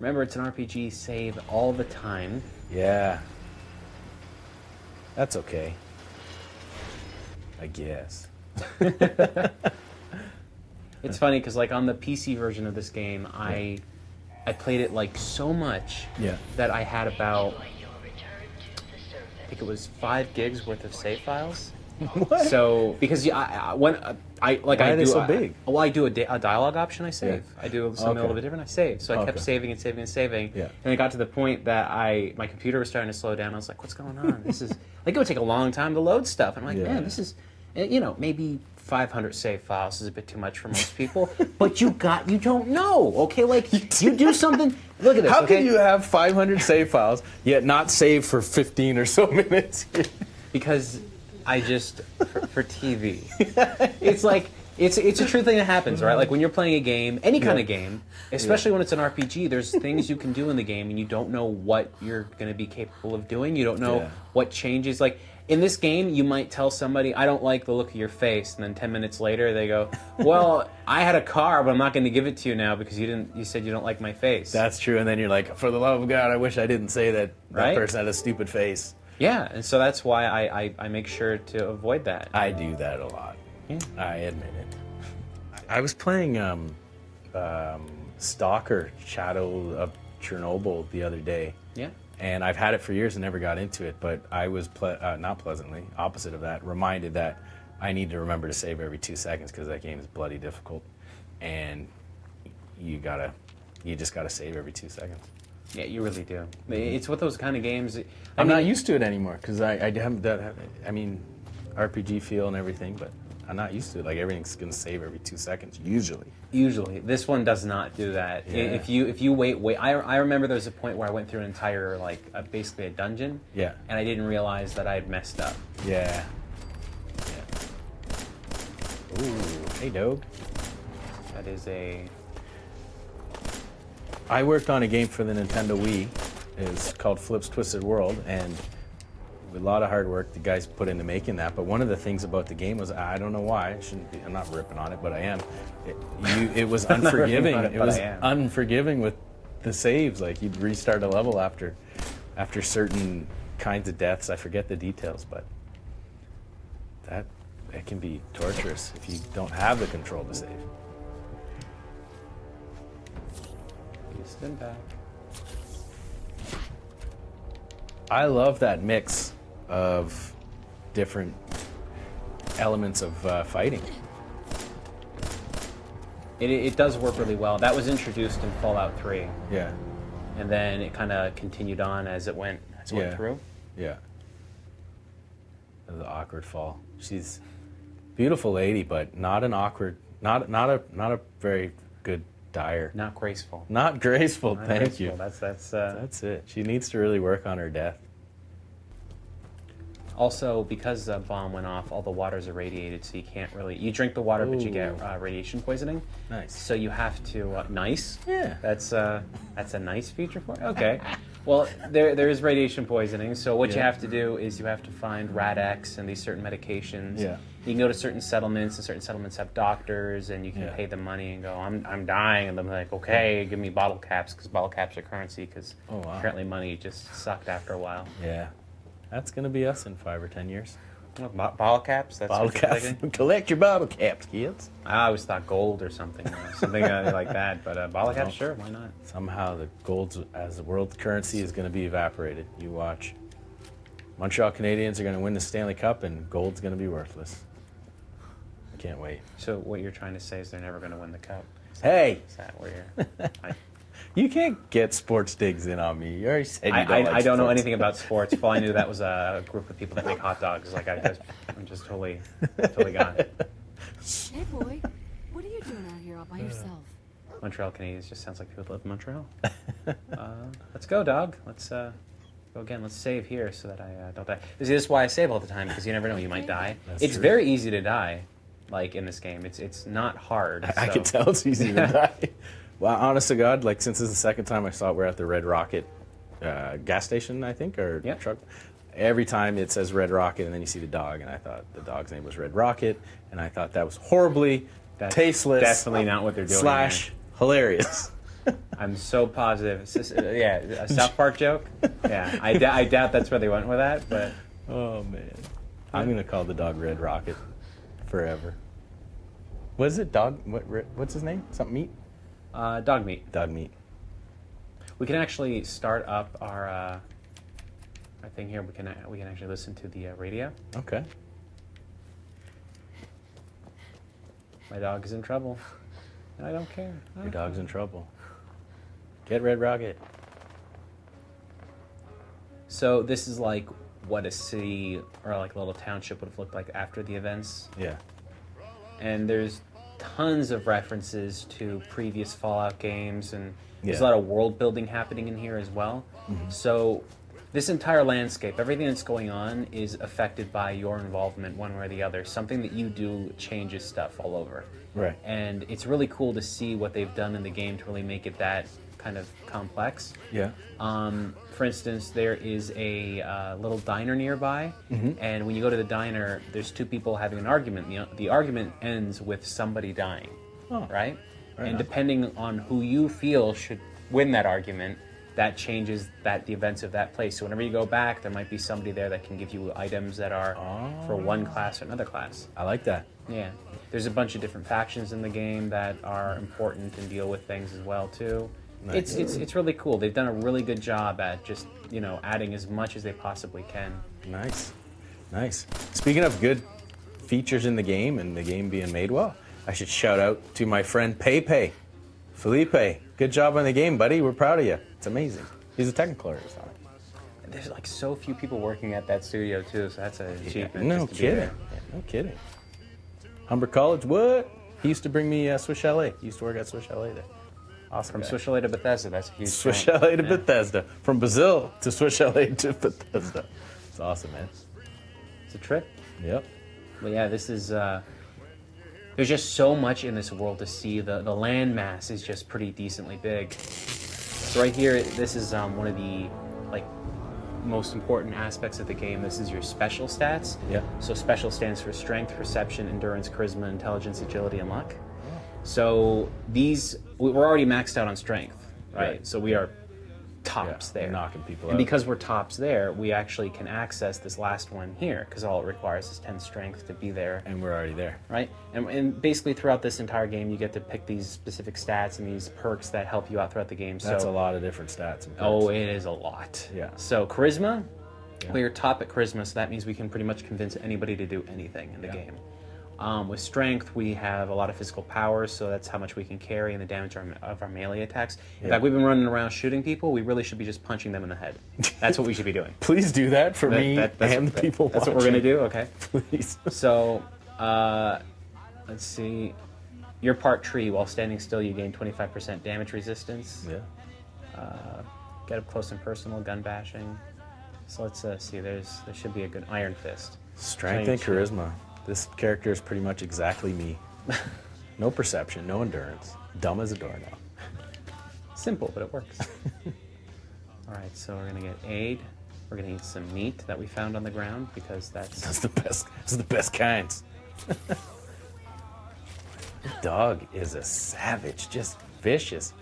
Remember, it's an RPG. Save all the time. Yeah. That's okay. I guess. It's funny because, like, on the PC version of this game, I played it like so much that I had about, I think it was 5 gigs worth of save files. What? So because I they so big? I do a dialogue option. I save. I do something a little bit different. I save. So I kept saving and saving and saving. Yeah. And it got to the point that my computer was starting to slow down. I was like, what's going on? This is like, it would take a long time to load stuff. I'm like, man, this is, maybe 500 save files is a bit too much for most people. But you don't know. Okay, like you do something. Look at this. How can you have 500 save files yet not save for 15 or so minutes? Because I just for TV. It's like it's a true thing that happens, right? Like when you're playing a game, any kind of game, especially when it's an RPG, there's things you can do in the game and you don't know what you're going to be capable of doing. You don't know what changes. Like in this game, you might tell somebody, "I don't like the look of your face," and then 10 minutes later they go, "Well, I had a car, but I'm not going to give it to you now because you said you don't like my face." That's true, and then you're like, "For the love of God, I wish I didn't say that person had a stupid face." Yeah, and so that's why I make sure to avoid that. I do that a lot. Yeah. I admit it. I was playing Stalker Shadow of Chernobyl the other day. Yeah. And I've had it for years and never got into it, but I was, not pleasantly, opposite of that, reminded that I need to remember to save every 2 seconds because that game is bloody difficult. And you just gotta save every 2 seconds. Yeah, you really do. It's with those kind of games. I'm not used to it anymore because I haven't RPG feel and everything, but I'm not used to it. Like everything's gonna save every 2 seconds usually. This one does not do that. Yeah. If you wait. I remember there was a point where I went through an entire basically a dungeon. Yeah. And I didn't realize that I had messed up. Yeah. Ooh, hey dog. That is a. I worked on a game for the Nintendo Wii. It's called Flip's Twisted World, and with a lot of hard work the guys put into making that. But one of the things about the game was, I don't know why, I shouldn't be, I'm not ripping on it, but I am. It was unforgiving. It was unforgiving with the saves. Like you'd restart a level after certain kinds of deaths. I forget the details, but that can be torturous if you don't have the control to save. Spin back. I love that mix of different elements of fighting. It does work really well. That was introduced in Fallout 3. Yeah. And then it kind of continued on as it went through. Yeah. The awkward fall. She's a beautiful lady, but not an awkward, not a very good dyer. Not graceful. Not graceful. Not thank graceful. you. That's it. She needs to really work on her death. Also, because the bomb went off, all the water's irradiated, so you can't really. You drink the water, but you get radiation poisoning. Nice. So you have to. Nice. Yeah. That's a nice feature for it. Okay. Well, there is radiation poisoning. So what you have to do is you have to find Rad-X and these certain medications. Yeah. You can go to certain settlements, and certain settlements have doctors, and you can pay them money and go, I'm dying, and they're like, okay, give me bottle caps, because bottle caps are currency, because apparently money just sucked after a while. Yeah. That's going to be us in 5 or 10 years. Bottle caps? That's bottle caps. Collect your bottle caps, kids. I always thought gold or something like that, but bottle caps, sure, why not? Somehow the gold as the world currency is going to be evaporated. You watch. Montreal Canadiens are going to win the Stanley Cup, and gold's going to be worthless. I can't wait. So what you're trying to say is they're never going to win the Cup? Is that where you're... You can't get sports digs in on me. You already said you I don't know anything about sports. If all I knew that was a group of people that make hot dogs. Like I'm just totally gone. Hey boy, what are you doing out here all by yourself? Montreal Canadiens just sounds like people that live in Montreal. Let's go, dog. Let's go again. Let's save here so that I don't die. This is why I save all the time, because you never know, you might die. It's true. Very easy to die, like in this game. It's not hard. I can tell it's easy to die. Well, honest to God, like since this is the second time I saw it, we're at the Red Rocket gas station, I think, or truck. Every time it says Red Rocket, and then you see the dog, and I thought the dog's name was Red Rocket, and I thought that was horribly tasteless. Definitely not what they're doing. / hilarious. I'm so positive. It's just, yeah, a South Park joke. Yeah, I doubt that's where they went with that, but Oh man, I'm gonna call the dog Red Rocket forever. What is it? Dog? What's his name? Something meat? dog meat. Dog meat. We can actually start up our thing here. We can actually listen to the radio. Okay. My dog is in trouble. And I don't care. Your dog's in trouble. Get Red Rocket. So this is like what a city or like a little township would have looked like after the events. Yeah. And there's tons of references to previous Fallout games, and there's a Yeah. lot of world building happening in here as well. So this entire landscape, everything that's going on is affected by your involvement one way or the other. Something that you do changes stuff all over. Right. And it's really cool to see what they've done in the game to really make it that kind of complex. Yeah. For instance, there is a little diner nearby, and when you go to the diner, there's two people having an argument. The argument ends with somebody dying, Oh, right? right And on. depending on who you feel should win that argument, that changes the events of that place. So whenever you go back, there might be somebody there that can give you items that are for one class or another class. I like that. Yeah. There's a bunch of different factions in the game that are important and deal with things as well too. Nice. It's really cool. They've done a really good job at just, adding as much as they possibly can. Nice. Nice. Speaking of good features in the game and the game being made well, I should shout out to my friend Pepe. Felipe, good job on the game, buddy. We're proud of you. It's amazing. He's a technical artist on it. There's like so few people working at that studio too, so that's an achievement. No just to be kidding. there. No kidding. Humber College, what? He used to bring me Swiss Chalet. He used to work at Swiss Chalet there. Awesome. From guy. Swiss Chalet to Bethesda, that's a huge Swiss jump. Chalet to Yeah. Bethesda. From Brazil to Swiss Chalet to Bethesda. It's awesome, man. It's a trip. Yep. But yeah, this is there's just so much in this world to see. The land mass is just pretty decently big. So right here, this is one of the most important aspects of the game. This is your special stats. Yeah. So special stands for strength, perception, endurance, charisma, intelligence, agility, and luck. So we're already maxed out on strength, right? So we are tops there. Knocking people And out. because we're tops there, we actually can access this last one here, because all it requires is 10 strength to be there, And we're already there. right? And basically throughout this entire game, you get to pick these specific stats and these perks that help you out throughout the game. That's so, a lot of different stats. And perks. Oh, it is a lot. Yeah. So charisma, Yeah. we're top at charisma, so that means we can pretty much convince anybody to do anything in the Yeah. game. With strength, we have a lot of physical powers, so that's how much we can carry and the damage of our melee attacks. In Yeah. fact, we've been running around shooting people. We really should be just punching them in the head. That's what we should be doing. Please do that for me That's and the people That's watching. what we're going to do, okay? Please. So, let's see. Your part tree, while standing still, you gain 25% damage resistance. Yeah. Get up close and personal, gun bashing. So let's see. There should be a good Iron Fist. Strength and charisma. This character is pretty much exactly me. No perception, no endurance. Dumb as a doorknob. Simple, but it works. All right, so we're gonna get aid. We're gonna eat some meat that we found on the ground because that's That's the best. This is the best kinds. The dog is a savage, just vicious.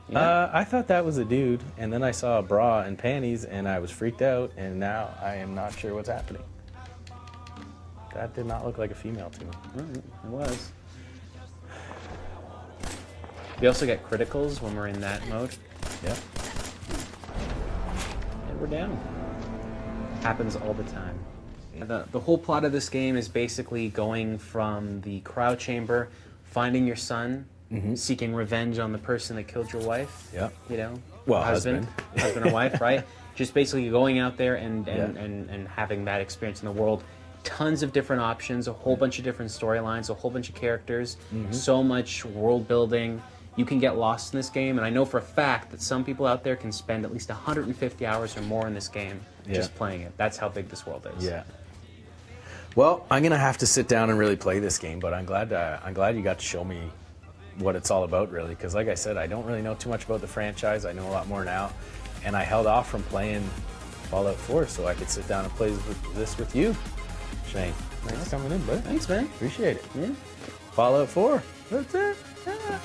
Yeah. I thought that was a dude, and then I saw a bra and panties, and I was freaked out, and now I am not sure what's happening. That did not look like a female to me. It was. We also get criticals when we're in that mode, Yep. and we're down. Happens all the time. The whole plot of this game is basically going from the cryo chamber, finding your son, seeking revenge on the person that killed your wife. Yep. Well, Husband. husband or wife, right? Just basically going out there and Yeah. having that experience in the world. Tons of different options, a whole bunch of different storylines, a whole bunch of characters, so much world building. You can get lost in this game, and I know for a fact that some people out there can spend at least 150 hours or more in this game just playing it. That's how big this world is. Yeah. Well, I'm gonna have to sit down and really play this game, but I'm glad you got to show me what it's all about, really, because like I said, I don't really know too much about the franchise. I know a lot more now, and I held off from playing Fallout 4 so I could sit down and play this with you, Shane. Thanks for coming in, bud. Thanks, man. Appreciate it. Yeah. Fallout 4. That's it. Yeah.